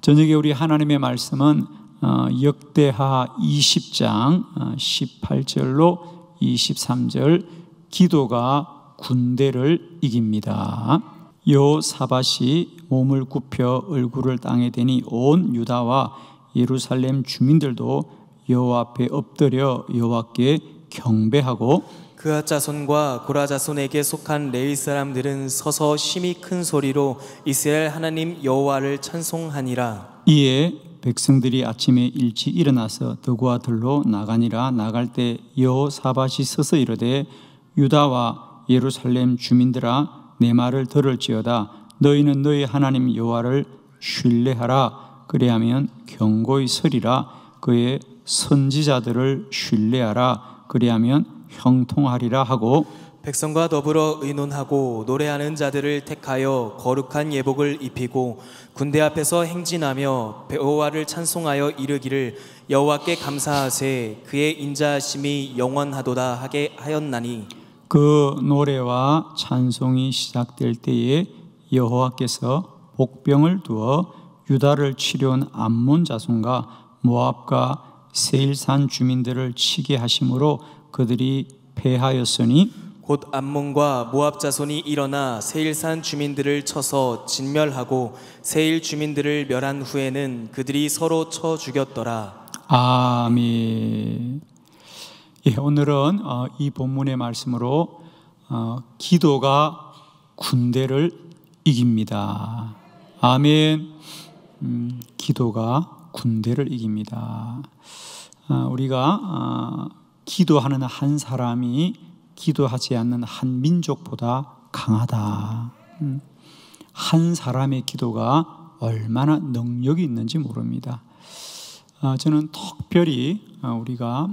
저녁에 우리 하나님의 말씀은 역대하 20장 18절로 23절 기도가 군대를 이깁니다. 여호사밧이 몸을 굽혀 얼굴을 땅에 대니 온 유다와 예루살렘 주민들도 여호와 앞에 엎드려 여호와께 경배하고 그앗 자손과 고라 자손에게 속한 레위 사람들은 서서 심히 큰 소리로 이스라엘 하나님 여호와를 찬송하니라. 이에 백성들이 아침에 일찍 일어나서 덕과 들로 나가니라. 나갈 때 여호사밧이 서서 이르되 유다와 예루살렘 주민들아 내 말을 들을지어다. 너희는 너희 하나님 여호와를 신뢰하라. 그리하면 경고히 서리라. 그의 선지자들을 신뢰하라. 그리하면 형통하리라 하고 백성과 더불어 의논하고 노래하는 자들을 택하여 거룩한 예복을 입히고 군대 앞에서 행진하며 여호와를 찬송하여 이르기를 여호와께 감사하세 그의 인자하심이 영원하도다 하게 하였나니 그 노래와 찬송이 시작될 때에 여호와께서 복병을 두어 유다를 치려온 암몬 자손과 모압과 세일산 주민들을 치게 하심으로 그들이 패하였으니 곧 암몬과 모압 자손이 일어나 세일산 주민들을 쳐서 진멸하고 세일 주민들을 멸한 후에는 그들이 서로 쳐 죽였더라. 아멘. 예, 오늘은 이 본문의 말씀으로 기도가 군대를 이깁니다. 아멘. 기도가 군대를 이깁니다. 우리가 기도하는 한 사람이 기도하지 않는 한 민족보다 강하다. 한 사람의 기도가 얼마나 능력이 있는지 모릅니다. 저는 특별히 우리가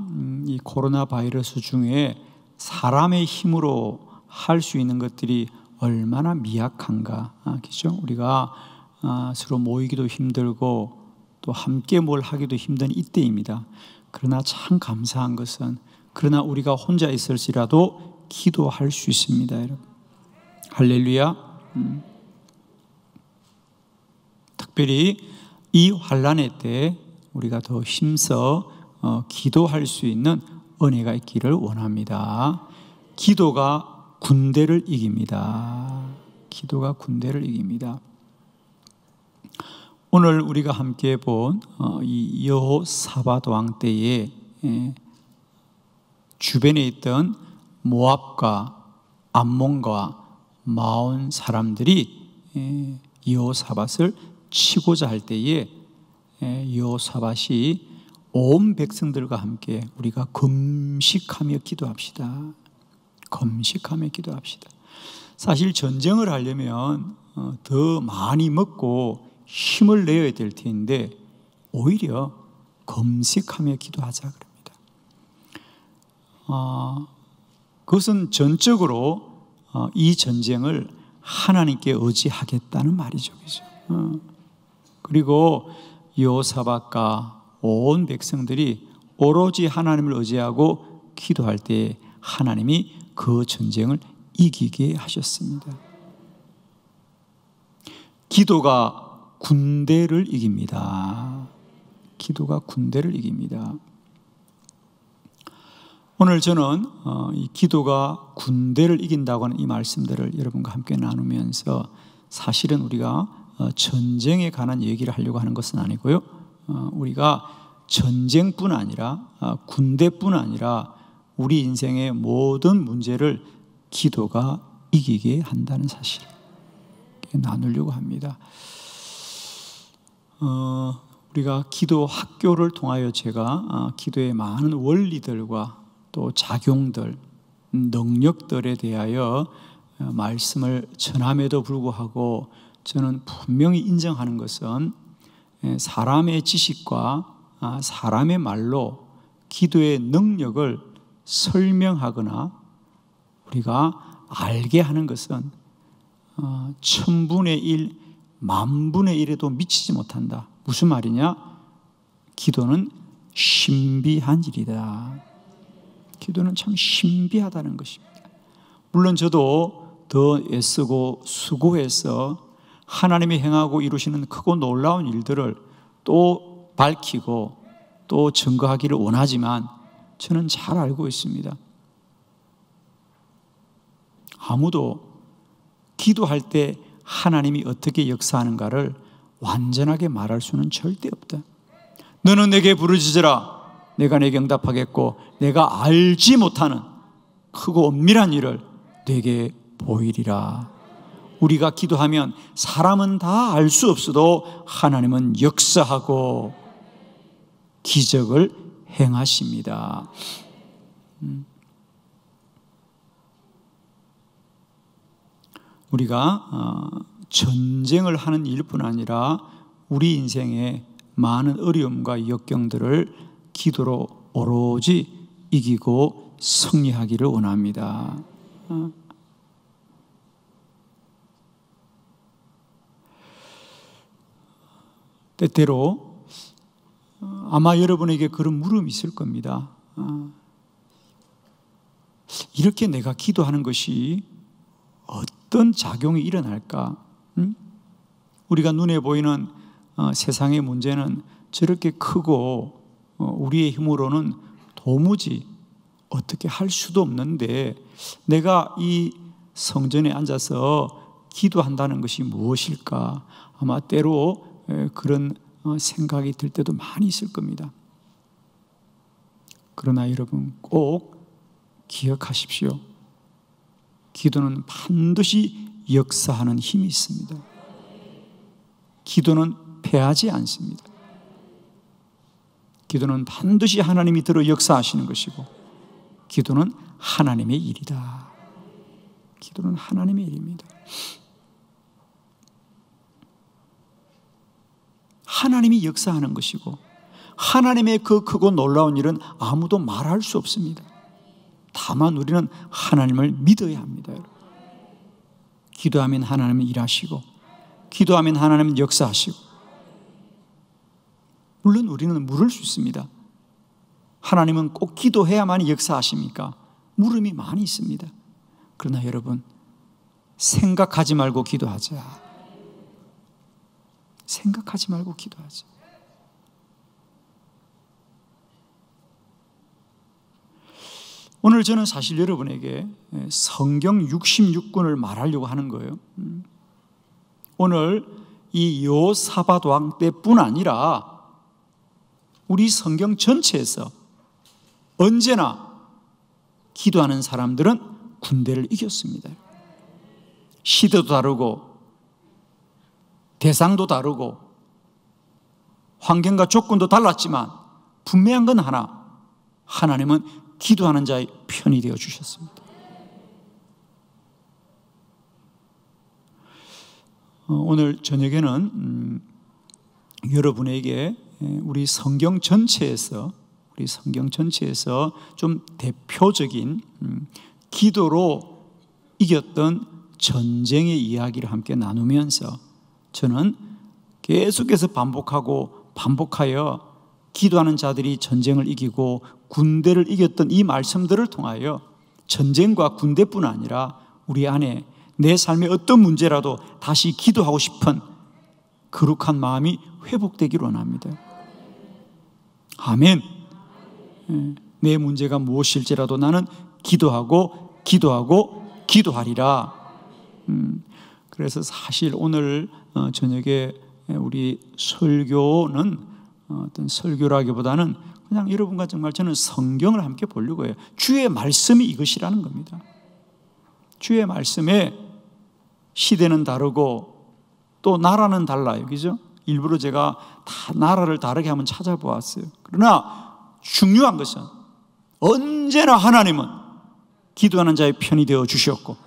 이 코로나 바이러스 중에 사람의 힘으로 할 수 있는 것들이 얼마나 미약한가. 그렇죠? 우리가 서로 모이기도 힘들고 또 함께 뭘 하기도 힘든 이때입니다. 그러나 참 감사한 것은 그러나 우리가 혼자 있을지라도 기도할 수 있습니다. 여러분. 할렐루야. 특별히 이 환난의 때 우리가 더 힘써 기도할 수 있는 은혜가 있기를 원합니다. 기도가 군대를 이깁니다. 기도가 군대를 이깁니다. 오늘 우리가 함께 본 이 여호사밧 왕 때에 주변에 있던 모압과 암몬과 마온 사람들이 여호사밧을 치고자 할 때에 여호사밧이 온 백성들과 함께 우리가 금식하며 기도합시다. 금식하며 기도합시다. 사실 전쟁을 하려면 더 많이 먹고 힘을 내야 될 텐데 오히려 금식하며 기도하자 그럽니다. 그것은 전적으로 이 전쟁을 하나님께 의지하겠다는 말이죠. 그죠? 그리고 여호사밧과 온 백성들이 오로지 하나님을 의지하고 기도할 때 하나님이 그 전쟁을 이기게 하셨습니다. 기도가 군대를 이깁니다. 기도가 군대를 이깁니다. 오늘 저는 이 기도가 군대를 이긴다고 하는 이 말씀들을 여러분과 함께 나누면서 사실은 우리가 전쟁에 관한 얘기를 하려고 하는 것은 아니고요. 우리가 전쟁뿐 아니라 군대뿐 아니라 우리 인생의 모든 문제를 기도가 이기게 한다는 사실을 나누려고 합니다. 우리가 기도 학교를 통하여 제가 기도의 많은 원리들과 또 작용들, 능력들에 대하여 말씀을 전함에도 불구하고 저는 분명히 인정하는 것은 사람의 지식과 사람의 말로 기도의 능력을 설명하거나 우리가 알게 하는 것은 1000분의 1, 10,000분의 1에도 미치지 못한다. 무슨 말이냐? 기도는 신비한 일이다. 기도는 참 신비하다는 것입니다. 물론 저도 더 애쓰고 수고해서 하나님이 행하고 이루시는 크고 놀라운 일들을 또 밝히고 또 증거하기를 원하지만 저는 잘 알고 있습니다. 아무도 기도할 때 하나님이 어떻게 역사하는가를 완전하게 말할 수는 절대 없다. 너는 내게 부르짖으라 내가 내게 응답하겠고 내가 알지 못하는 크고 엄밀한 일을 내게 보이리라. 우리가 기도하면 사람은 다 알 수 없어도 하나님은 역사하고 기적을 행하십니다. 우리가 전쟁을 하는 일뿐 아니라 우리 인생에 많은 어려움과 역경들을 기도로 오로지 이기고 승리하기를 원합니다. 때때로 아마 여러분에게 그런 물음이 있을 겁니다. 이렇게 내가 기도하는 것이 어떤 작용이 일어날까? 우리가 눈에 보이는 세상의 문제는 저렇게 크고 우리의 힘으로는 도무지 어떻게 할 수도 없는데 내가 이 성전에 앉아서 기도한다는 것이 무엇일까? 아마 때로 그런 생각이 들 때도 많이 있을 겁니다. 그러나 여러분 꼭 기억하십시오. 기도는 반드시 역사하는 힘이 있습니다. 기도는 패하지 않습니다. 기도는 반드시 하나님이 들어 역사하시는 것이고 기도는 하나님의 일이다. 기도는 하나님의 일입니다. 하나님이 역사하는 것이고 하나님의 그 크고 놀라운 일은 아무도 말할 수 없습니다. 다만 우리는 하나님을 믿어야 합니다. 기도하면 하나님은 일하시고 기도하면 하나님은 역사하시고 물론 우리는 물을 수 있습니다. 하나님은 꼭 기도해야만 역사하십니까? 물음이 많이 있습니다. 그러나 여러분 생각하지 말고 기도하자. 생각하지 말고 기도하자. 오늘 저는 사실 여러분에게 성경 66권을 말하려고 하는 거예요. 오늘 이 여호사밧 왕 때뿐 아니라 우리 성경 전체에서 언제나 기도하는 사람들은 군대를 이겼습니다. 시대도 다르고 대상도 다르고 환경과 조건도 달랐지만 분명한 건 하나, 하나님은 기도하는 자의 편이 되어 주셨습니다. 오늘 저녁에는 여러분에게 우리 성경 전체에서 좀 대표적인 기도로 이겼던 전쟁의 이야기를 함께 나누면서 저는 계속해서 반복하여 기도하는 자들이 전쟁을 이기고 군대를 이겼던 이 말씀들을 통하여 전쟁과 군대뿐 아니라 우리 안에 내 삶의 어떤 문제라도 다시 기도하고 싶은 거룩한 마음이 회복되기를 원합니다. 아멘. 내 문제가 무엇일지라도 나는 기도하리라. 그래서 사실 오늘 저녁에 우리 설교는 어떤 설교라기보다는 그냥 여러분과 정말 저는 성경을 함께 보려고 해요. 주의 말씀이 이것이라는 겁니다. 주의 말씀에 시대는 다르고 또 나라는 달라요. 그죠? 일부러 제가 다 나라를 다르게 한번 찾아보았어요. 그러나 중요한 것은 언제나 하나님은 기도하는 자의 편이 되어 주셨고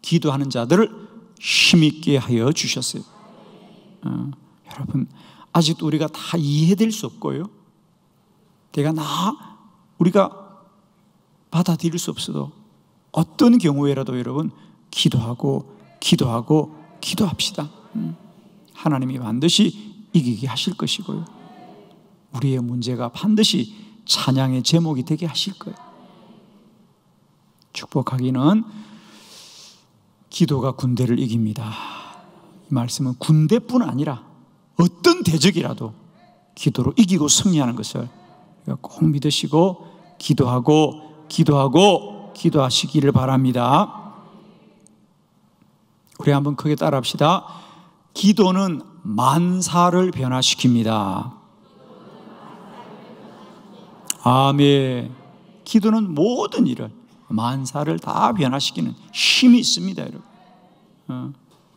기도하는 자들을 힘있게 하여 주셨어요. 여러분 아직도 우리가 다 이해될 수 없고요. 우리가 받아들일 수 없어도 어떤 경우에라도 여러분 기도합시다. 하나님이 반드시 이기게 하실 것이고요. 우리의 문제가 반드시 찬양의 제목이 되게 하실 거예요. 축복하기는 기도가 군대를 이깁니다. 이 말씀은 군대뿐 아니라 어떤 대적이라도 기도로 이기고 승리하는 것을 꼭 믿으시고 기도하시기를 바랍니다. 우리 한번 크게 따라합시다. 기도는 만사를 변화시킵니다. 아멘. 기도는 모든 일을, 만사를 다 변화시키는 힘이 있습니다, 여러분.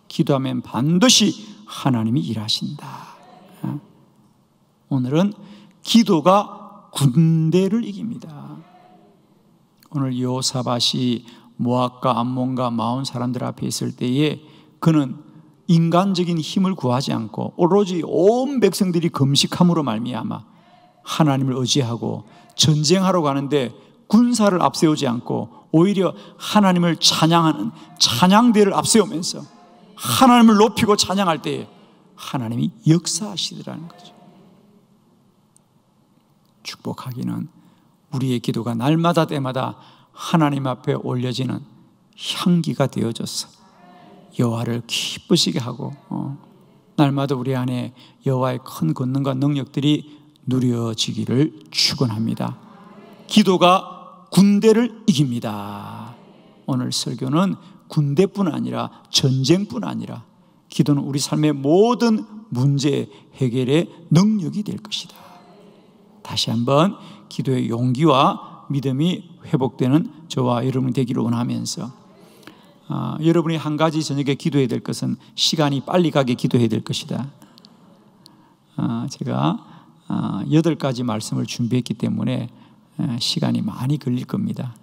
기도하면 반드시 하나님이 일하신다. 오늘은 기도가 군대를 이깁니다. 오늘 여호사밧이 모압과 암몬과 마온 사람들 앞에 있을 때에 그는 인간적인 힘을 구하지 않고 오로지 온 백성들이 금식함으로 말미암아 하나님을 의지하고 전쟁하러 가는데 군사를 앞세우지 않고 오히려 하나님을 찬양하는 찬양대를 앞세우면서 하나님을 높이고 찬양할 때에 하나님이 역사하시더라는 거죠. 축복하기는 우리의 기도가 날마다 때마다 하나님 앞에 올려지는 향기가 되어져서 여호와를 기쁘시게 하고 날마다 우리 안에 여호와의 큰 권능과 능력들이 누려지기를 축원합니다. 기도가 군대를 이깁니다. 오늘 설교는 군대뿐 아니라 전쟁뿐 아니라 기도는 우리 삶의 모든 문제 해결의 능력이 될 것이다. 다시 한번 기도의 용기와 믿음이 회복되는 저와 여러분이 되기를 원하면서 여러분이 한 가지 저녁에 기도해야 될 것은 시간이 빨리 가게 기도해야 될 것이다. 제가 8가지 말씀을 준비했기 때문에 시간이 많이 걸릴 겁니다.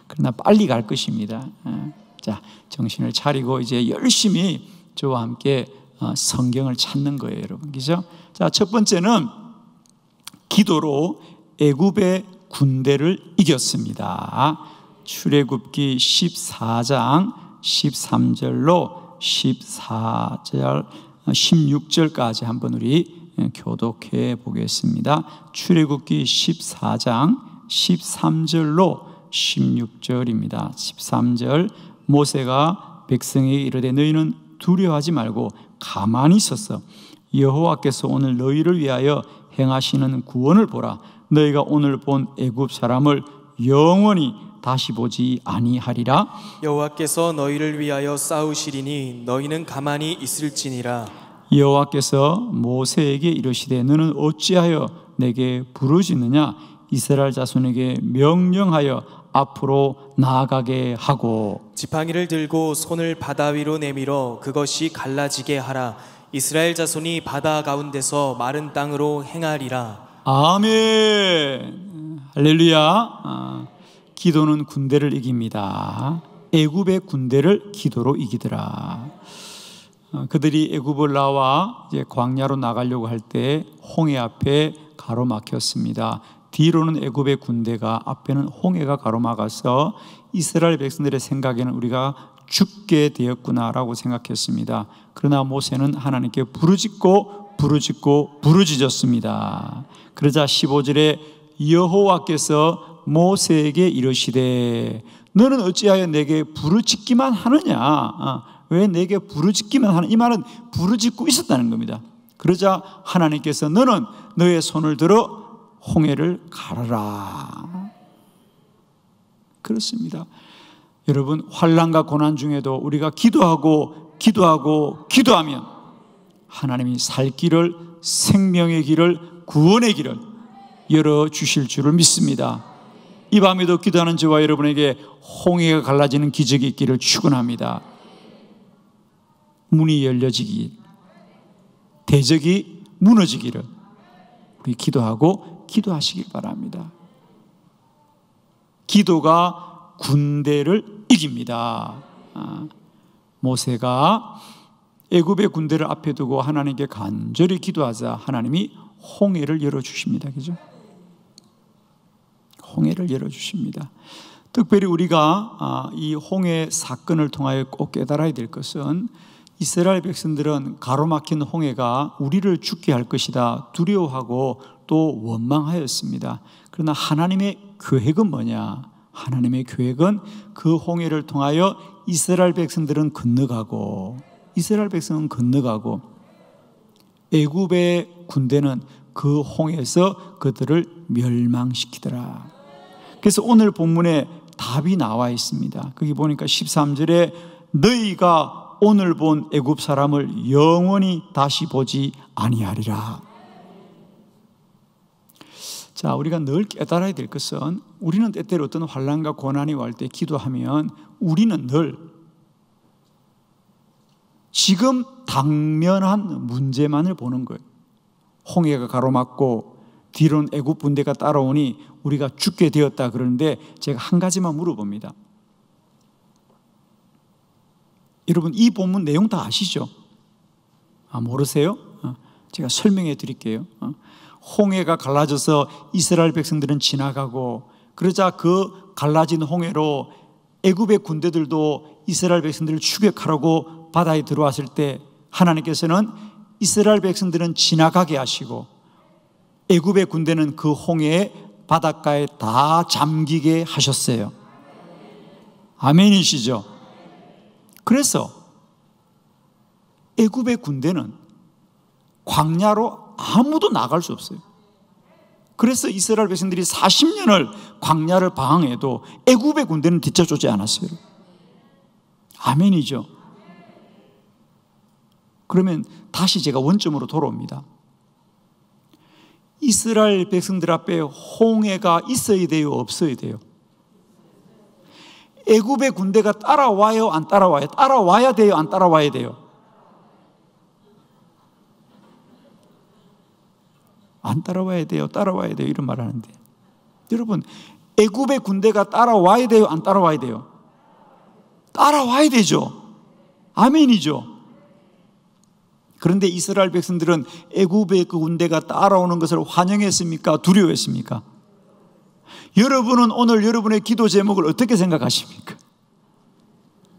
그러나 빨리 갈 것입니다. 자, 정신을 차리고 이제 열심히 저와 함께 성경을 찾는 거예요, 여러분. 그죠? 자, 첫 번째는 기도로 애굽의 군대를 이겼습니다. 출애굽기 14장 13절로 14절 16절까지 한번 우리 교독해 보겠습니다. 출애굽기 14장 13절로 16절입니다. 13절 모세가 백성에게 이르되 너희는 두려워하지 말고 가만히 있어서 여호와께서 오늘 너희를 위하여 행하시는 구원을 보라. 너희가 오늘 본 애굽 사람을 영원히 다시 보지 아니하리라. 여호와께서 너희를 위하여 싸우시리니 너희는 가만히 있을지니라. 여호와께서 모세에게 이르시되 너는 어찌하여 내게 부르짖느냐. 이스라엘 자손에게 명령하여 앞으로 나아가게 하고 지팡이를 들고 손을 바다 위로 내밀어 그것이 갈라지게 하라. 이스라엘 자손이 바다 가운데서 마른 땅으로 행하리라. 아멘. 할렐루야. 기도는 군대를 이깁니다. 애굽의 군대를 기도로 이기더라. 그들이 애굽을 나와 이제 광야로 나가려고 할 때 홍해 앞에 가로막혔습니다. 뒤로는 애굽의 군대가, 앞에는 홍해가 가로막아서 이스라엘 백성들의 생각에는 우리가 죽게 되었구나라고 생각했습니다. 그러나 모세는 하나님께 부르짖었습니다. 그러자 15절에 여호와께서 모세에게 이르시되 너는 어찌하여 내게 부르짖기만 하느냐. 왜 내게 부르짖기만 하느냐. 이 말은 부르짖고 있었다는 겁니다. 그러자 하나님께서 너는 너의 손을 들어 홍해를 가르라. 그렇습니다. 여러분, 환난과 고난 중에도 우리가 기도하면 하나님이 살 길을, 생명의 길을, 구원의 길을 열어주실 줄을 믿습니다. 이 밤에도 기도하는 저와 여러분에게 홍해가 갈라지는 기적이 있기를 축원합니다. 문이 열려지기, 대적이 무너지기를 우리 기도하시길 바랍니다. 기도가 군대를 이깁니다. 모세가 애굽의 군대를 앞에 두고 하나님께 간절히 기도하자 하나님이 홍해를 열어주십니다. 그죠? 홍해를 열어주십니다. 특별히 우리가 이 홍해 사건을 통하여 꼭 깨달아야 될 것은 이스라엘 백성들은 가로막힌 홍해가 우리를 죽게 할 것이다 두려워하고 또 원망하였습니다. 그러나 하나님의 계획은 뭐냐? 하나님의 계획은 그 홍해를 통하여 이스라엘 백성들은 건너가고 애굽의 군대는 그 홍해에서 그들을 멸망시키더라. 그래서 오늘 본문에 답이 나와 있습니다. 거기 보니까 13절에 너희가 오늘 본 애굽 사람을 영원히 다시 보지 아니하리라. 자, 우리가 늘 깨달아야 될 것은 우리는 때때로 어떤 환난과 고난이 올 때 기도하면 우리는 늘 지금 당면한 문제만을 보는 거예요. 홍해가 가로막고 뒤로는 애굽 군대가 따라오니 우리가 죽게 되었다 그러는데 제가 한 가지만 물어봅니다. 여러분 이 본문 내용 다 아시죠? 모르세요? 제가 설명해 드릴게요. 홍해가 갈라져서 이스라엘 백성들은 지나가고 그러자 그 갈라진 홍해로 애굽의 군대들도 이스라엘 백성들을 추격하라고 바다에 들어왔을 때 하나님께서는 이스라엘 백성들은 지나가게 하시고 애굽의 군대는 그 홍해의 바닷가에 다 잠기게 하셨어요. 아멘이시죠? 그래서 애굽의 군대는 광야로 아무도 나갈 수 없어요. 그래서 이스라엘 백성들이 40년을 광야를 방황해도 애굽의 군대는 뒤쳐쫓지 않았어요. 아멘이죠? 그러면 다시 제가 원점으로 돌아옵니다. 이스라엘 백성들 앞에 홍해가 있어야 돼요? 없어야 돼요? 애굽의 군대가 따라와요? 안 따라와요? 따라와야 돼요? 안 따라와야 돼요? 안 따라와야 돼요? 따라와야 돼요? 이런 말 하는데 여러분 애굽의 군대가 따라와야 돼요? 안 따라와야 돼요? 따라와야 되죠. 아멘이죠. 그런데 이스라엘 백성들은 애굽의 그 군대가 따라오는 것을 환영했습니까? 두려워했습니까? 여러분은 오늘 여러분의 기도 제목을 어떻게 생각하십니까?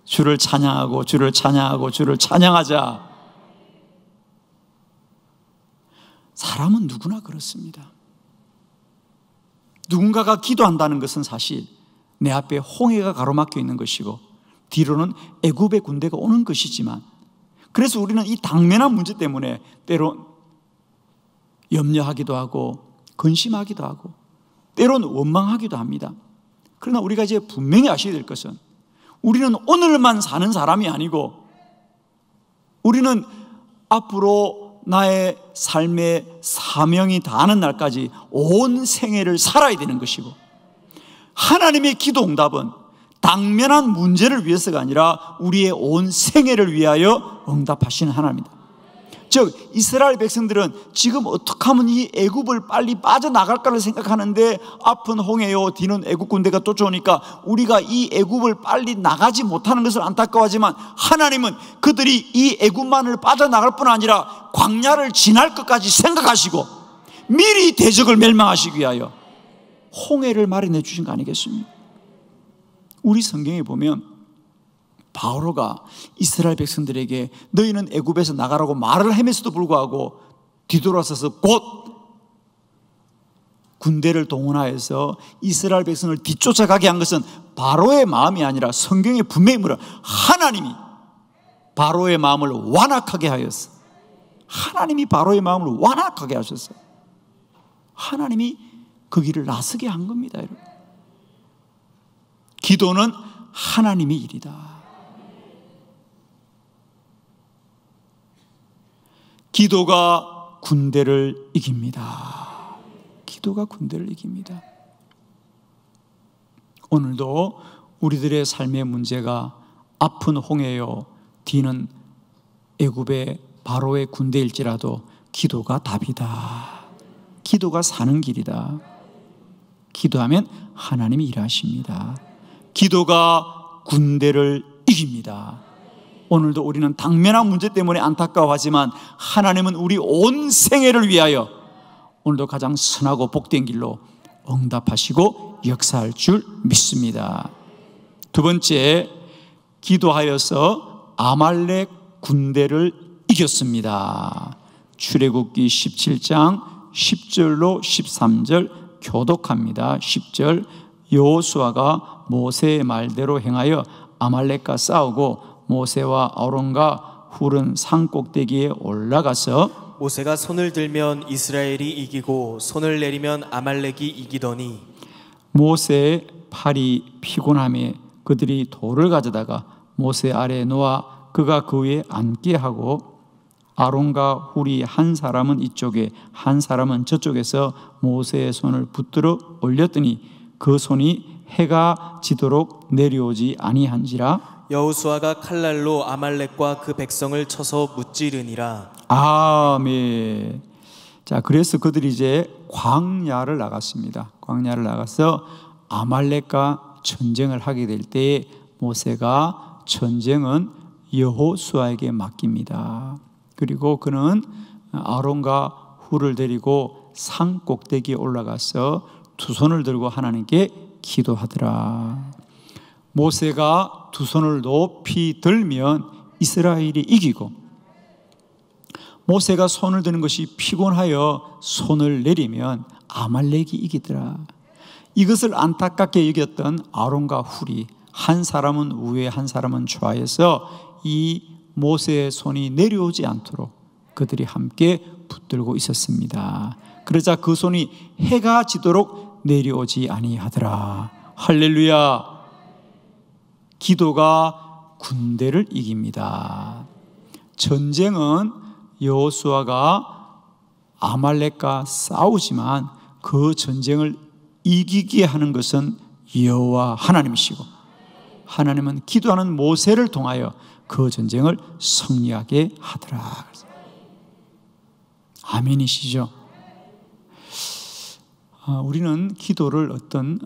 주를 찬양하고 주를 찬양하고 주를 찬양하자. 사람은 누구나 그렇습니다. 누군가가 기도한다는 것은 사실 내 앞에 홍해가 가로막혀 있는 것이고 뒤로는 애굽의 군대가 오는 것이지만 그래서 우리는 이 당면한 문제 때문에 때론 염려하기도 하고 근심하기도 하고 때로는 원망하기도 합니다. 그러나 우리가 이제 분명히 아셔야 될 것은 우리는 오늘만 사는 사람이 아니고 우리는 앞으로 나의 삶의 사명이 다하는 날까지 온 생애를 살아야 되는 것이고 하나님의 기도 응답은 당면한 문제를 위해서가 아니라 우리의 온 생애를 위하여 응답하시는 하나님입니다. 즉 이스라엘 백성들은 지금 어떻게 하면 이 애굽을 빨리 빠져나갈까를 생각하는데 앞은 홍해요 뒤는 애굽 군대가 쫓아오니까 우리가 이 애굽을 빨리 나가지 못하는 것을 안타까워하지만 하나님은 그들이 이 애굽만을 빠져나갈 뿐 아니라 광야를 지날 것까지 생각하시고 미리 대적을 멸망하시기 위하여 홍해를 마련해 주신 거 아니겠습니까? 우리 성경에 보면 바오로가 이스라엘 백성들에게 너희는 애굽에서 나가라고 말을 하면서도 불구하고 뒤돌아서서 곧 군대를 동원하여서 이스라엘 백성을 뒤쫓아가게 한 것은 바로의 마음이 아니라 성경에 분명히 물어 하나님이 바로의 마음을 완악하게 하였어. 하나님이 바로의 마음을 완악하게 하셨어. 하나님이 그 길을 나서게 한 겁니다. 여러분. 기도는 하나님의 일이다. 기도가 군대를 이깁니다. 기도가 군대를 이깁니다. 오늘도 우리들의 삶의 문제가 앞은 홍해요 뒤는 애굽의 바로의 군대일지라도 기도가 답이다. 기도가 사는 길이다. 기도하면 하나님이 일하십니다. 기도가 군대를 이깁니다. 오늘도 우리는 당면한 문제 때문에 안타까워하지만 하나님은 우리 온 생애를 위하여 오늘도 가장 선하고 복된 길로 응답하시고 역사할 줄 믿습니다. 두 번째, 기도하여서 아말렉 군대를 이겼습니다. 출애굽기 17장 10절로 13절 교독합니다. 10절 여호수아가 모세의 말대로 행하여 아말렉과 싸우고 모세와 아론과 훌은 산 꼭대기에 올라가서 모세가 손을 들면 이스라엘이 이기고 손을 내리면 아말렉이 이기더니 모세의 팔이 피곤함에 그들이 돌을 가져다가 모세 아래에 놓아 그가 그 위에 앉게 하고 아론과 훌이 한 사람은 이쪽에 한 사람은 저쪽에서 모세의 손을 붙들어 올렸더니 그 손이 해가 지도록 내려오지 아니한지라. 여호수아가 칼날로 아말렉과 그 백성을 쳐서 무찌르니라. 아멘. 자, 그래서 그들이 이제 광야를 나갔습니다. 광야를 나가서 아말렉과 전쟁을 하게 될 때에 모세가 전쟁은 여호수아에게 맡깁니다. 그리고 그는 아론과 훌을 데리고 산 꼭대기에 올라가서 두 손을 들고 하나님께 기도하더라. 모세가 두 손을 높이 들면 이스라엘이 이기고 모세가 손을 드는 것이 피곤하여 손을 내리면 아말렉이 이기더라. 이것을 안타깝게 여겼던 아론과 훌이 한 사람은 우에 한 사람은 좌에서 이 모세의 손이 내려오지 않도록 그들이 함께 붙들고 있었습니다. 그러자 그 손이 해가 지도록 내려오지 아니하더라. 할렐루야. 기도가 군대를 이깁니다. 전쟁은 여호수아가 아말렉과 싸우지만 그 전쟁을 이기게 하는 것은 여호와 하나님이시고 하나님은 기도하는 모세를 통하여 그 전쟁을 승리하게 하더라. 아멘이시죠? 우리는 기도를 어떤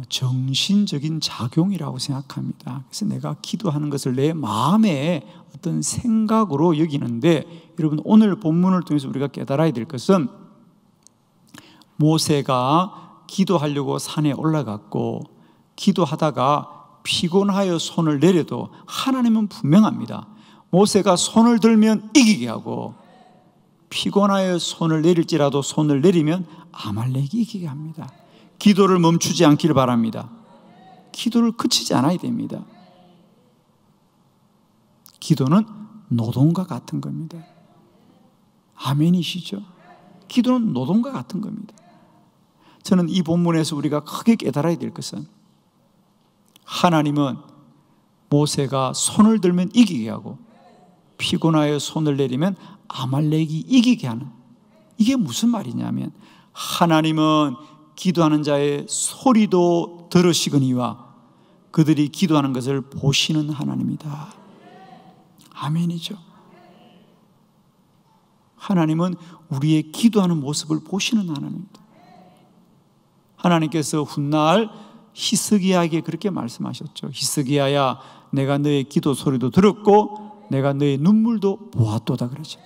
정신적인 작용이라고 생각합니다. 그래서 내가 기도하는 것을 내 마음의 어떤 생각으로 여기는데, 여러분 오늘 본문을 통해서 우리가 깨달아야 될 것은 모세가 기도하려고 산에 올라갔고 기도하다가 피곤하여 손을 내려도 하나님은 분명합니다. 모세가 손을 들면 이기게 하고 피곤하여 손을 내릴지라도 손을 내리면 아말렉이 이기게 합니다. 기도를 멈추지 않기를 바랍니다. 기도를 그치지 않아야 됩니다. 기도는 노동과 같은 겁니다. 아멘이시죠? 기도는 노동과 같은 겁니다. 저는 이 본문에서 우리가 크게 깨달아야 될 것은 하나님은 모세가 손을 들면 이기게 하고 피곤하여 손을 내리면 아말렉이 이기게 하는, 이게 무슨 말이냐면 하나님은 기도하는 자의 소리도 들으시거니와 그들이 기도하는 것을 보시는 하나님이다. 아멘이죠. 하나님은 우리의 기도하는 모습을 보시는 하나님입니다. 하나님께서 훗날 히스기야에게 그렇게 말씀하셨죠. 히스기야야, 내가 너의 기도 소리도 들었고 내가 너의 눈물도 보았도다 그러죠.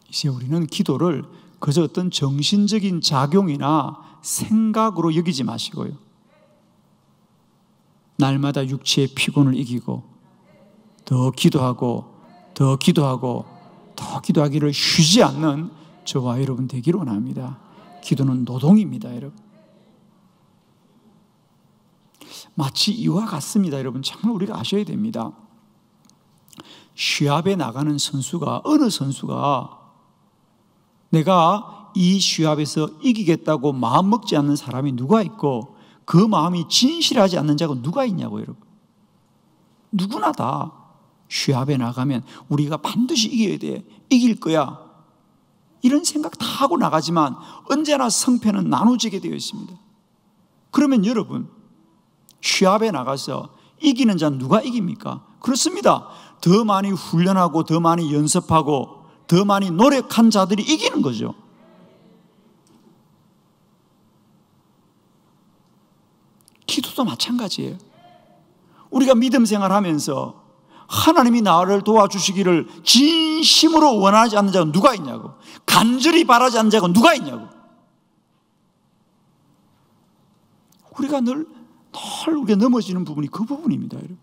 이제 우리는 기도를 그저 어떤 정신적인 작용이나 생각으로 여기지 마시고요, 날마다 육체의 피곤을 이기고 더 기도하고 더 기도하고 더 기도하기를 쉬지 않는 저와 여러분 되기를 원합니다. 기도는 노동입니다, 여러분. 마치 이와 같습니다, 여러분. 정말 우리가 아셔야 됩니다. 시합에 나가는 선수가, 어느 선수가 내가 이 시합에서 이기겠다고 마음 먹지 않는 사람이 누가 있고 그 마음이 진실하지 않는 자가 누가 있냐고, 여러분. 누구나 다 시합에 나가면 우리가 반드시 이겨야 돼, 이길 거야, 이런 생각 다 하고 나가지만 언제나 성패는 나눠지게 되어 있습니다. 그러면 여러분, 시합에 나가서 이기는 자는 누가 이깁니까? 그렇습니다. 더 많이 훈련하고 더 많이 연습하고 더 많이 노력한 자들이 이기는 거죠. 기도도 마찬가지예요. 우리가 믿음 생활하면서 하나님이 나를 도와주시기를 진심으로 원하지 않는 자가 누가 있냐고, 간절히 바라지 않는 자가 누가 있냐고. 우리가 늘 우리가 넘어지는 부분이 그 부분입니다, 여러분.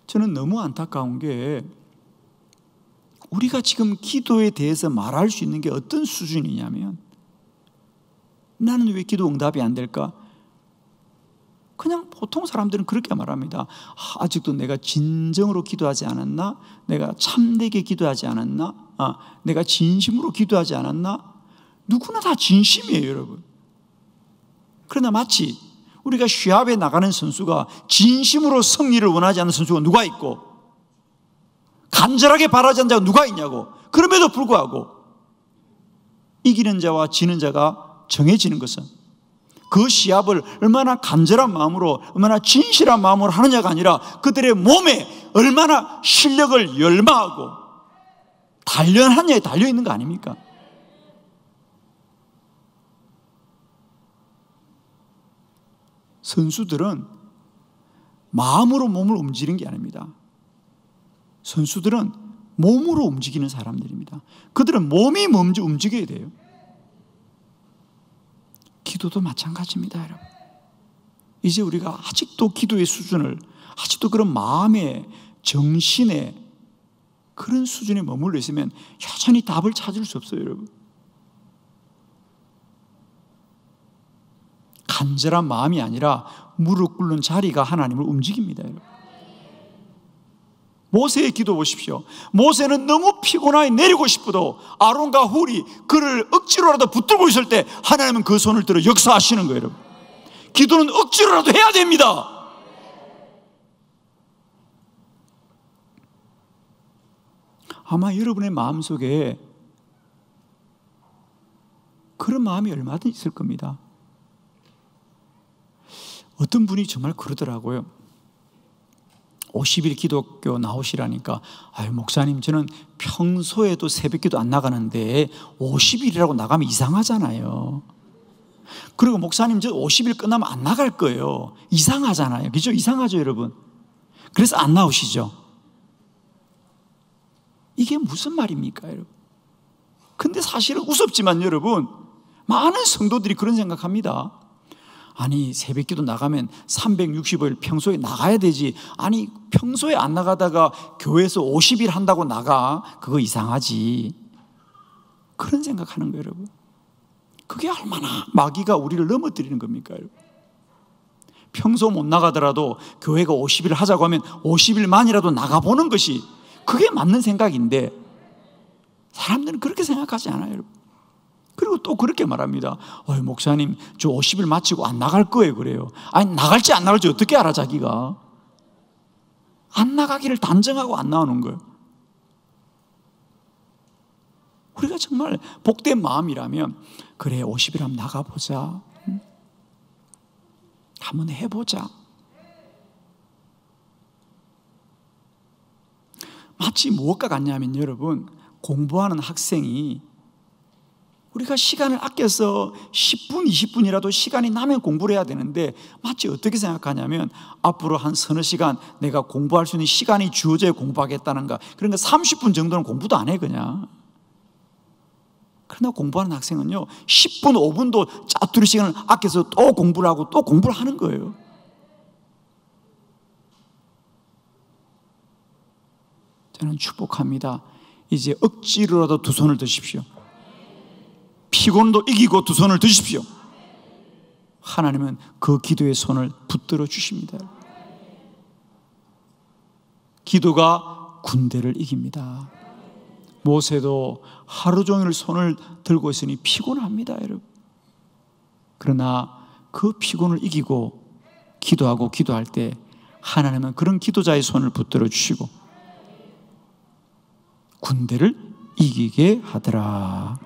저는 너무 안타까운 게 우리가 지금 기도에 대해서 말할 수 있는 게 어떤 수준이냐면 나는 왜 기도 응답이 안 될까? 그냥 보통 사람들은 그렇게 말합니다. 아직도 내가 진정으로 기도하지 않았나? 내가 참되게 기도하지 않았나? 내가 진심으로 기도하지 않았나? 누구나 다 진심이에요, 여러분. 그러나 마치 우리가 시합에 나가는 선수가 진심으로 승리를 원하지 않는 선수가 누가 있고, 간절하게 바라지 않는 자가 누가 있냐고. 그럼에도 불구하고 이기는 자와 지는 자가 정해지는 것은 그 시합을 얼마나 간절한 마음으로, 얼마나 진실한 마음으로 하느냐가 아니라 그들의 몸에 얼마나 실력을 열망하고 단련하냐에 달려있는 거 아닙니까? 선수들은 마음으로 몸을 움직이는 게 아닙니다. 선수들은 몸으로 움직이는 사람들입니다. 그들은 몸이 먼저 움직여야 돼요. 기도도 마찬가지입니다, 여러분. 이제 우리가 아직도 기도의 수준을, 아직도 그런 마음의, 정신의 그런 수준에 머물러 있으면 여전히 답을 찾을 수 없어요, 여러분. 간절한 마음이 아니라 무릎 꿇는 자리가 하나님을 움직입니다, 여러분. 모세의 기도 보십시오. 모세는 너무 피곤하게 내리고 싶어도 아론과 훌이 그를 억지로라도 붙들고 있을 때 하나님은 그 손을 들어 역사하시는 거예요, 여러분. 기도는 억지로라도 해야 됩니다. 아마 여러분의 마음속에 그런 마음이 얼마든지 있을 겁니다. 어떤 분이 정말 그러더라고요. 50일 기독교 나오시라니까, 아유 목사님, 저는 평소에도 새벽기도 안 나가는데 50일이라고 나가면 이상하잖아요. 그리고 목사님, 저 50일 끝나면 안 나갈 거예요. 이상하잖아요. 그죠? 이상하죠, 여러분. 그래서 안 나오시죠. 이게 무슨 말입니까, 여러분? 근데 사실은 우습지만 여러분, 많은 성도들이 그런 생각합니다. 아니 새벽기도 나가면 365일 평소에 나가야 되지. 아니 평소에 안 나가다가 교회에서 50일 한다고 나가? 그거 이상하지. 그런 생각하는 거예요, 여러분. 그게 얼마나 마귀가 우리를 넘어뜨리는 겁니까, 여러분. 평소 못 나가더라도 교회가 50일 하자고 하면 50일만이라도 나가보는 것이 그게 맞는 생각인데 사람들은 그렇게 생각하지 않아요, 여러분. 그리고 또 그렇게 말합니다. 목사님, 저 50일 마치고 안 나갈 거예요, 그래요. 아니 나갈지 안 나갈지 어떻게 알아, 자기가. 안 나가기를 단정하고 안 나오는 거예요. 우리가 정말 복된 마음이라면 그래 50일 한번 나가보자, 한번 해보자. 마치 무엇과 같냐면 여러분, 공부하는 학생이 우리가 시간을 아껴서 10분, 20분이라도 시간이 나면 공부를 해야 되는데 마치 어떻게 생각하냐면 앞으로 한 서너 시간 내가 공부할 수 있는 시간이 주어져야 공부하겠다는가. 그러니까 30분 정도는 공부도 안 해, 그냥. 그러나 공부하는 학생은요 10분, 5분도 짜투리 시간을 아껴서 또 공부를 하고 또 공부를 하는 거예요. 저는 축복합니다. 이제 억지로라도 두 손을 드십시오. 피곤도 이기고 두 손을 드십시오. 하나님은 그 기도의 손을 붙들어 주십니다. 기도가 군대를 이깁니다. 모세도 하루 종일 손을 들고 있으니 피곤합니다, 여러분. 그러나 그 피곤을 이기고 기도하고 기도할 때 하나님은 그런 기도자의 손을 붙들어 주시고 군대를 이기게 하더라.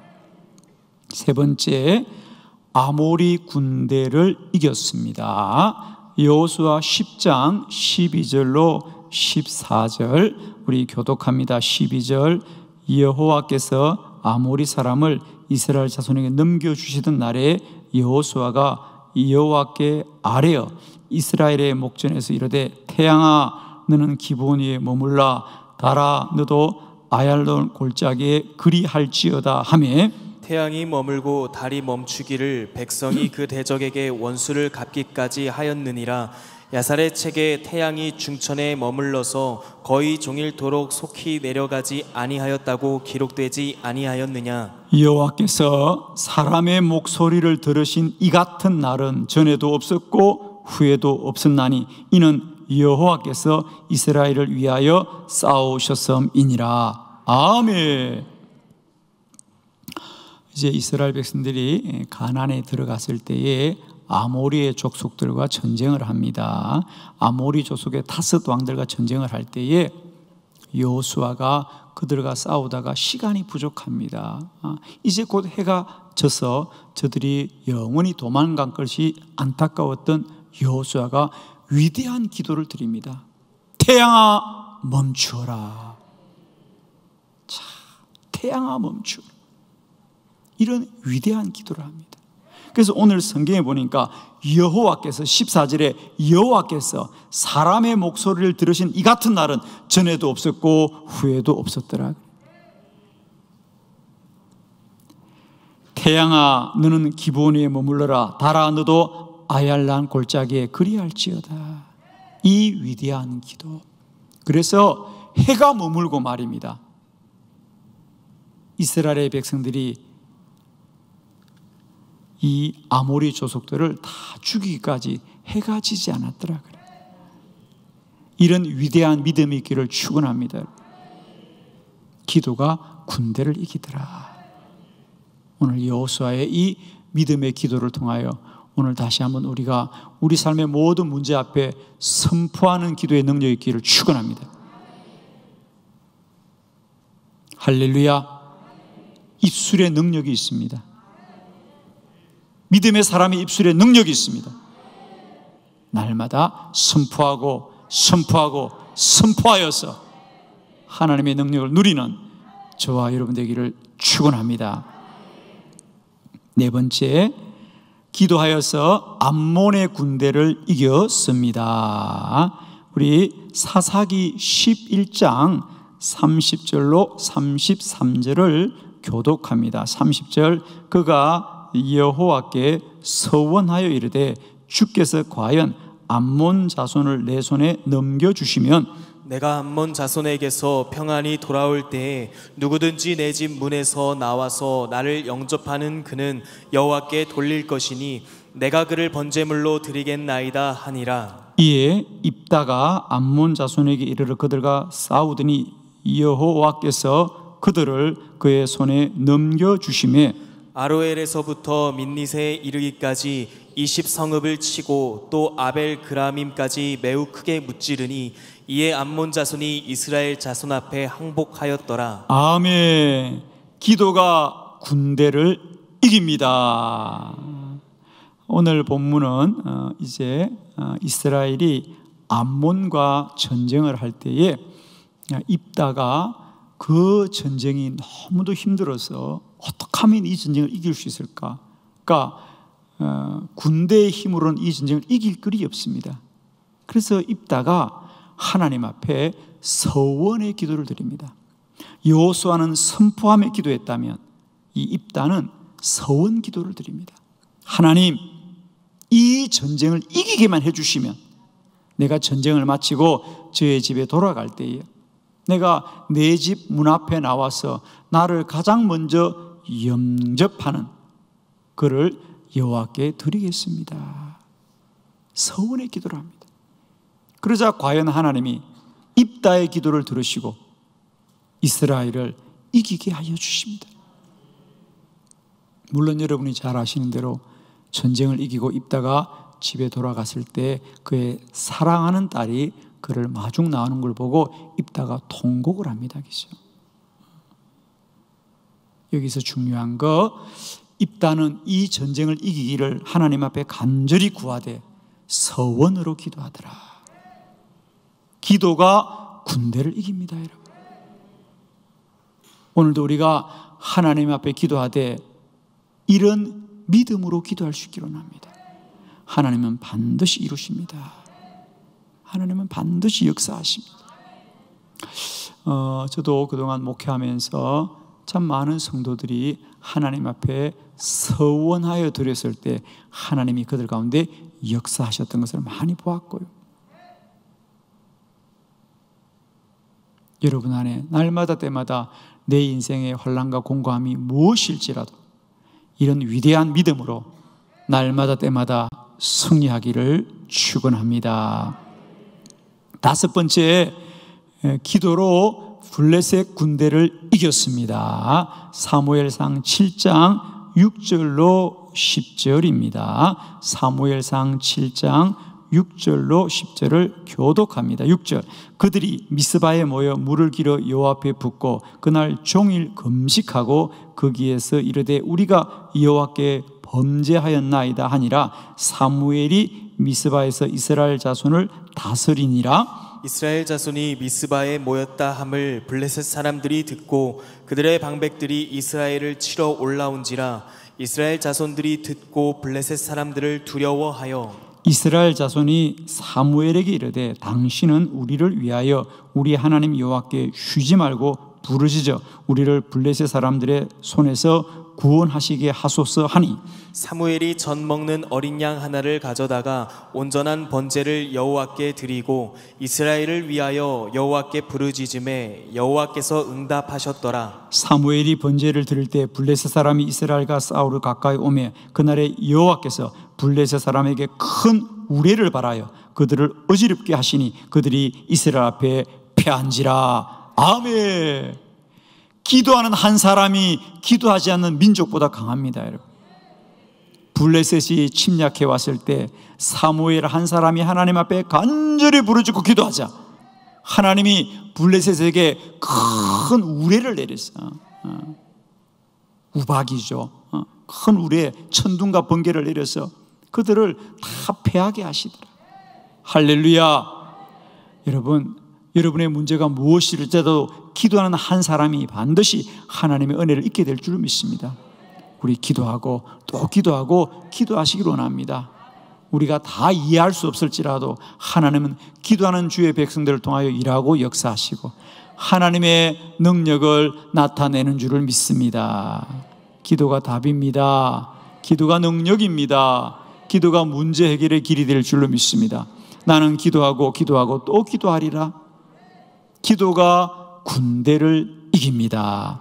세 번째, 아모리 군대를 이겼습니다. 여호수아 10장 12절로 14절 우리 교독합니다. 12절, 여호와께서 아모리 사람을 이스라엘 자손에게 넘겨주시던 날에 여호수아가 여호와께 아뢰어 이스라엘의 목전에서 이르되 태양아 너는 기브온 위에 머물라, 달아 너도 아얄론 골짜기에 그리할지어다 하매 태양이 머물고 달이 멈추기를 백성이 그 대적에게 원수를 갚기까지 하였느니라. 야살의 책에 태양이 중천에 머물러서 거의 종일토록 속히 내려가지 아니하였다고 기록되지 아니하였느냐? 여호와께서 사람의 목소리를 들으신 이 같은 날은 전에도 없었고 후에도 없었나니 이는 여호와께서 이스라엘을 위하여 싸우셨음이니라. 아멘. 이제 이스라엘 백성들이 가나안에 들어갔을 때에 아모리의 족속들과 전쟁을 합니다. 아모리 족속의 다섯 왕들과 전쟁을 할 때에 여호수아가 그들과 싸우다가 시간이 부족합니다. 이제 곧 해가 져서 저들이 영원히 도망간 것이 안타까웠던 여호수아가 위대한 기도를 드립니다. 태양아 멈추어라. 자, 태양아 멈추어라. 이런 위대한 기도를 합니다. 그래서 오늘 성경에 보니까 여호와께서 14절에 여호와께서 사람의 목소리를 들으신 이 같은 날은 전에도 없었고 후에도 없었더라. 태양아 너는 기브온에 머물러라. 달아 너도 아얄란 골짜기에 그리할지어다. 이 위대한 기도. 그래서 해가 머물고 말입니다. 이스라엘의 백성들이 이 아모리 조속들을 다 죽이기까지 해가 지지 않았더라 그래. 이런 위대한 믿음의 길을 축원합니다. 기도가 군대를 이기더라. 오늘 여호수아의 이 믿음의 기도를 통하여 오늘 다시 한번 우리가 우리 삶의 모든 문제 앞에 선포하는 기도의 능력이 있기를 축원합니다. 할렐루야. 입술의 능력이 있습니다. 믿음의 사람의 입술에 능력이 있습니다. 날마다 선포하고 선포하고 선포하여서 하나님의 능력을 누리는 저와 여러분 되기를 축원합니다. 네 번째, 기도하여서 암몬의 군대를 이겼습니다. 우리 사사기 11장 30절로 33절을 교독합니다. 30절, 그가 여호와께 서원하여 이르되 주께서 과연 암몬 자손을 내 손에 넘겨주시면 내가 암몬 자손에게서 평안히 돌아올 때에 누구든지 내 집 문에서 나와서 나를 영접하는 그는 여호와께 돌릴 것이니 내가 그를 번제물로 드리겠나이다 하니라. 이에 입다가 암몬 자손에게 이르러 그들과 싸우더니 여호와께서 그들을 그의 손에 넘겨주시매 아로엘에서부터 민닛에 이르기까지 20성읍을 치고 또 아벨 그라밈까지 매우 크게 무찌르니 이에 암몬 자손이 이스라엘 자손 앞에 항복하였더라. 아멘. 기도가 군대를 이깁니다. 오늘 본문은 이제 이스라엘이 암몬과 전쟁을 할 때에 입다가 그 전쟁이 너무도 힘들어서 어떻게 하면 이 전쟁을 이길 수 있을까? 그러니까 군대의 힘으로는 이 전쟁을 이길 길이 없습니다. 그래서 입다가 하나님 앞에 서원의 기도를 드립니다. 여호수아는 선포함에 기도했다면 이 입다는 서원 기도를 드립니다. 하나님, 이 전쟁을 이기게만 해주시면 내가 전쟁을 마치고 저의 집에 돌아갈 때에 내가 내 집 문 앞에 나와서 나를 가장 먼저 영접하는 그를 여호와께 드리겠습니다. 서원의 기도를 합니다. 그러자 과연 하나님이 입다의 기도를 들으시고 이스라엘을 이기게 하여 주십니다. 물론 여러분이 잘 아시는 대로 전쟁을 이기고 입다가 집에 돌아갔을 때 그의 사랑하는 딸이 그를 마중 나오는 걸 보고 입다가 통곡을 합니다. 여기서 중요한 거, 입다는 이 전쟁을 이기기를 하나님 앞에 간절히 구하되 서원으로 기도하더라. 기도가 군대를 이깁니다, 여러분. 오늘도 우리가 하나님 앞에 기도하되 이런 믿음으로 기도할 수 있기를 원합니다. 하나님은 반드시 이루십니다. 하나님은 반드시 역사하십니다. 저도 그동안 목회하면서 참 많은 성도들이 하나님 앞에 서원하여 드렸을 때 하나님이 그들 가운데 역사하셨던 것을 많이 보았고요. 여러분 안에 날마다 때마다 내 인생의 환난과 공고함이 무엇일지라도 이런 위대한 믿음으로 날마다 때마다 승리하기를 축원합니다. 다섯 번째, 기도로 블레셋 군대를 이겼습니다. 사무엘상 7장 6절로 10절입니다. 사무엘상 7장 6절로 10절을 교독합니다. 6절, 그들이 미스바에 모여 물을 길어 여호와 앞에 붓고 그날 종일 금식하고 거기에서 이르되 우리가 여호와께 범죄하였나이다 하니라. 사무엘이 미스바에서 이스라엘 자손을 다스리니라. 이스라엘 자손이 미스바에 모였다 함을 블레셋 사람들이 듣고 그들의 방백들이 이스라엘을 치러 올라온지라. 이스라엘 자손들이 듣고 블레셋 사람들을 두려워하여 이스라엘 자손이 사무엘에게 이르되 당신은 우리를 위하여 우리 하나님 여호와께 쉬지 말고 부르짖어 우리를 블레셋 사람들의 손에서 구원하시게 하소서 하니. 사무엘이 전 먹는 어린 양 하나를 가져다가 온전한 번제를 여호와께 드리고 이스라엘을 위하여 여호와께 부르짖음에 여호와께서 응답하셨더라. 사무엘이 번제를 드릴 때 블레셋 사람이 이스라엘과 싸우러 가까이 오매 그날에 여호와께서 블레셋 사람에게 큰 우레를 발하여 그들을 어지럽게 하시니 그들이 이스라엘 앞에 패한지라. 아멘. 기도하는 한 사람이 기도하지 않는 민족보다 강합니다, 여러분. 블레셋이 침략해 왔을 때 사무엘 한 사람이 하나님 앞에 간절히 부르짖고 기도하자 하나님이 블레셋에게 큰 우레를 내렸어요. 우박이죠. 큰 우레, 천둥과 번개를 내려서 그들을 다 패하게 하시더라. 할렐루야. 여러분, 여러분의 문제가 무엇일지라도 기도하는 한 사람이 반드시 하나님의 은혜를 잊게 될 줄 믿습니다. 우리 기도하고 또 기도하고 기도하시길 원합니다. 우리가 다 이해할 수 없을지라도 하나님은 기도하는 주의 백성들을 통하여 일하고 역사하시고 하나님의 능력을 나타내는 줄을 믿습니다. 기도가 답입니다. 기도가 능력입니다. 기도가 문제 해결의 길이 될 줄로 믿습니다. 나는 기도하고 기도하고 또 기도하리라. 기도가 군대를 이깁니다.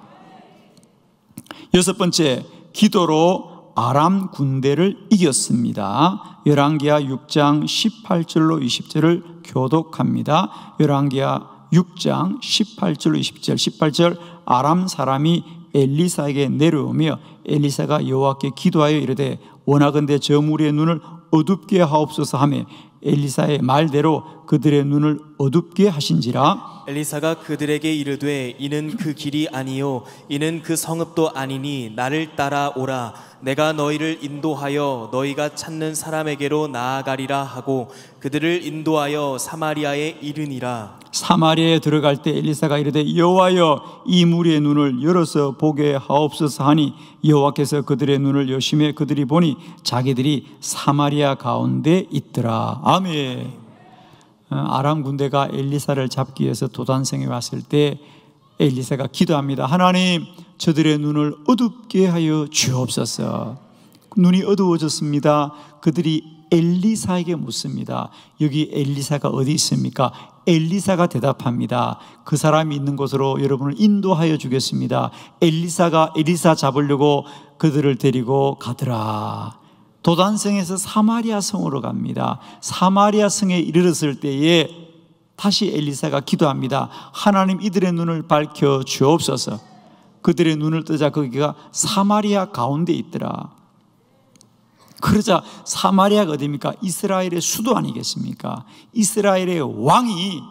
여섯 번째, 기도로 아람 군대를 이겼습니다. 열왕기하 6장 18절로 20절을 교독합니다. 열왕기하 6장 18절로 20절. 18절, 아람 사람이 엘리사에게 내려오며 엘리사가 여호와께 기도하여 이르되 원하건대 저 무리의 눈을 어둡게 하옵소서 하며 엘리사의 말대로 그들의 눈을 어둡게 하신지라. 엘리사가 그들에게 이르되 이는 그 길이 아니요 이는 그 성읍도 아니니 나를 따라오라. 내가 너희를 인도하여 너희가 찾는 사람에게로 나아가리라 하고 그들을 인도하여 사마리아에 이르니라. 사마리아에 들어갈 때 엘리사가 이르되 여호와여 이 무리의 눈을 열어서 보게 하옵소서 하니 여호와께서 그들의 눈을 여심해 그들이 보니 자기들이 사마리아 가운데 있더라. 아멘. 아람 군대가 엘리사를 잡기 위해서 도단성에 왔을 때 엘리사가 기도합니다. 하나님, 저들의 눈을 어둡게 하여 주옵소서. 눈이 어두워졌습니다. 그들이 엘리사에게 묻습니다. 여기 엘리사가 어디 있습니까? 엘리사가 대답합니다. 그 사람이 있는 곳으로 여러분을 인도하여 주겠습니다. 엘리사가 엘리사 잡으려고 그들을 데리고 가더라. 도단성에서 사마리아 성으로 갑니다. 사마리아 성에 이르렀을 때에 다시 엘리사가 기도합니다. 하나님, 이들의 눈을 밝혀 주옵소서. 그들의 눈을 뜨자 거기가 사마리아 가운데 있더라. 그러자 사마리아가 어디입니까? 이스라엘의 수도 아니겠습니까? 이스라엘의 왕이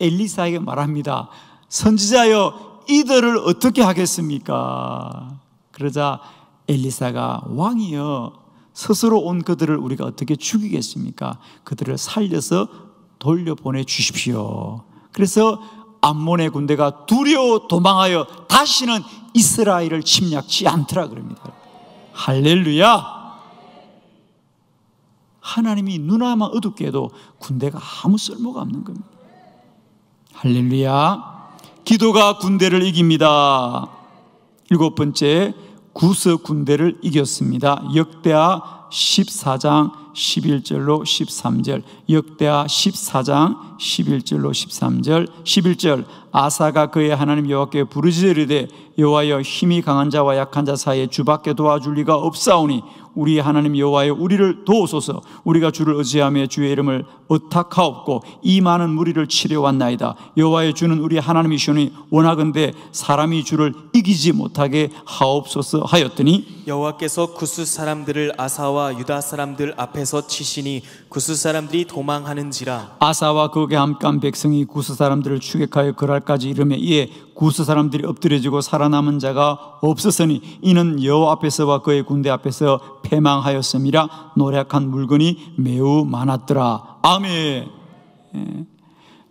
엘리사에게 말합니다. 선지자여, 이들을 어떻게 하겠습니까? 그러자 엘리사가 왕이여, 스스로 온 그들을 우리가 어떻게 죽이겠습니까? 그들을 살려서 돌려보내 주십시오. 그래서 암몬의 군대가 두려워 도망하여 다시는 이스라엘을 침략치 않더라 그럽니다. 할렐루야. 하나님이 눈아만 어둡게 해도 군대가 아무 쓸모가 없는 겁니다. 할렐루야. 기도가 군대를 이깁니다. 일곱 번째, 구스 군대를 이겼습니다. 역대하 14장 11절로 13절, 역대하 14장 11절로 13절, 11절 아사가 그의 하나님 여호와께 부르짖으되 여호와여 힘이 강한 자와 약한 자 사이에 주밖에 도와줄 리가 없사오니 우리 하나님 여호와여 우리를 도우소서. 우리가 주를 의지하며 주의 이름을 의탁하옵고 이 많은 무리를 치려왔나이다. 여호와의 주는 우리 하나님이시오니 원하건대 사람이 주를 이기지 못하게 하옵소서 하였더니 여호와께서 구스 사람들을 아사와 유다 사람들 앞에서 치시니 구스 사람들이 도망하는지라. 아사와 그에게 함께한 백성이 구스 사람들을 추격하여 그랄까지 이르매 이에 구스 사람들이 엎드려지고 살아남은 자가 없었으니 이는 여호와 앞에서와 그의 군대 앞에서 패망하였음이라. 노력한 물건이 매우 많았더라. 아멘.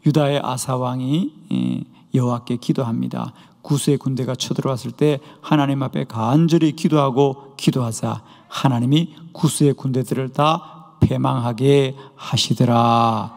유다의 아사 왕이 여호와께 기도합니다. 구스의 군대가 쳐들어왔을 때 하나님 앞에 간절히 기도하자 하나님이 구스의 군대들을 다 패망하게 하시더라.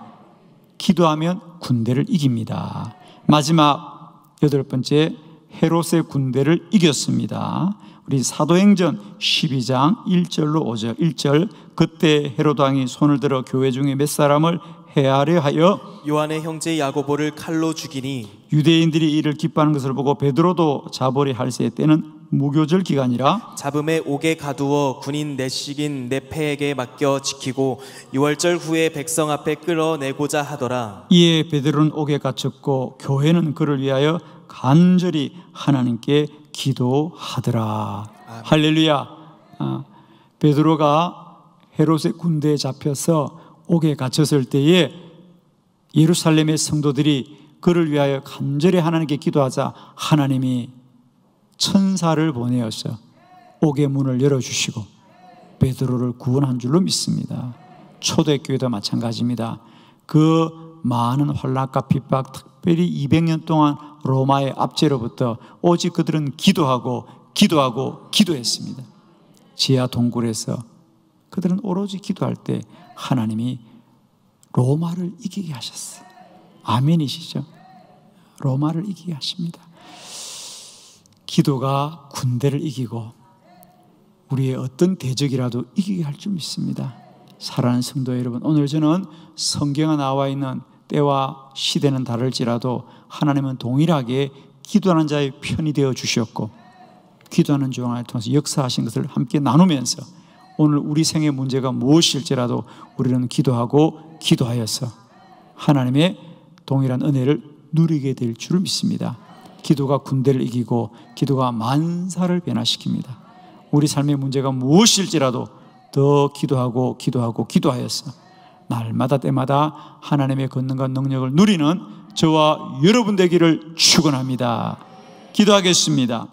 기도하면 군대를 이깁니다. 마지막 8번째, 헤롯의 군대를 이겼습니다. 우리 사도행전 12장 1절로 5절. 1절 그때 헤롯 왕이 손을 들어 교회 중에 몇 사람을 해하려 하여 요한의 형제 야고보를 칼로 죽이니 유대인들이 이를 기뻐하는 것을 보고 베드로도 잡으려 할세. 때는 무교절 기간이라 잡음에 옥에 가두어 군인 내식인 네페에게 맡겨 지키고 6월절 후에 백성 앞에 끌어내고자 하더라. 이에 베드로는 옥에 갇혔고 교회는 그를 위하여 간절히 하나님께 기도하더라. 할렐루야. 베드로가 헤롯의 군대에 잡혀서 옥에 갇혔을 때에 예루살렘의 성도들이 그를 위하여 간절히 하나님께 기도하자 하나님이 천사를 보내어서 옥의 문을 열어주시고 베드로를 구원한 줄로 믿습니다. 초대교회도 마찬가지입니다. 그 많은 환난과 핍박, 특별히 200년 동안 로마의 압제로부터 오직 그들은 기도했습니다. 지하 동굴에서 그들은 오로지 기도할 때 하나님이 로마를 이기게 하셨어요. 아멘이시죠? 로마를 이기게 하십니다. 기도가 군대를 이기고 우리의 어떤 대적이라도 이기게 할 줄 믿습니다. 사랑하는 성도 여러분, 오늘 저는 성경에 나와 있는 때와 시대는 다를지라도 하나님은 동일하게 기도하는 자의 편이 되어 주셨고 기도하는 중앙을 통해서 역사하신 것을 함께 나누면서 오늘 우리 생의 문제가 무엇일지라도 우리는 기도하여서 하나님의 동일한 은혜를 누리게 될 줄 믿습니다. 기도가 군대를 이기고 기도가 만사를 변화시킵니다. 우리 삶의 문제가 무엇일지라도 더 기도하여서 날마다 때마다 하나님의 권능과 능력을 누리는 저와 여러분 되기를 축원합니다. 기도하겠습니다.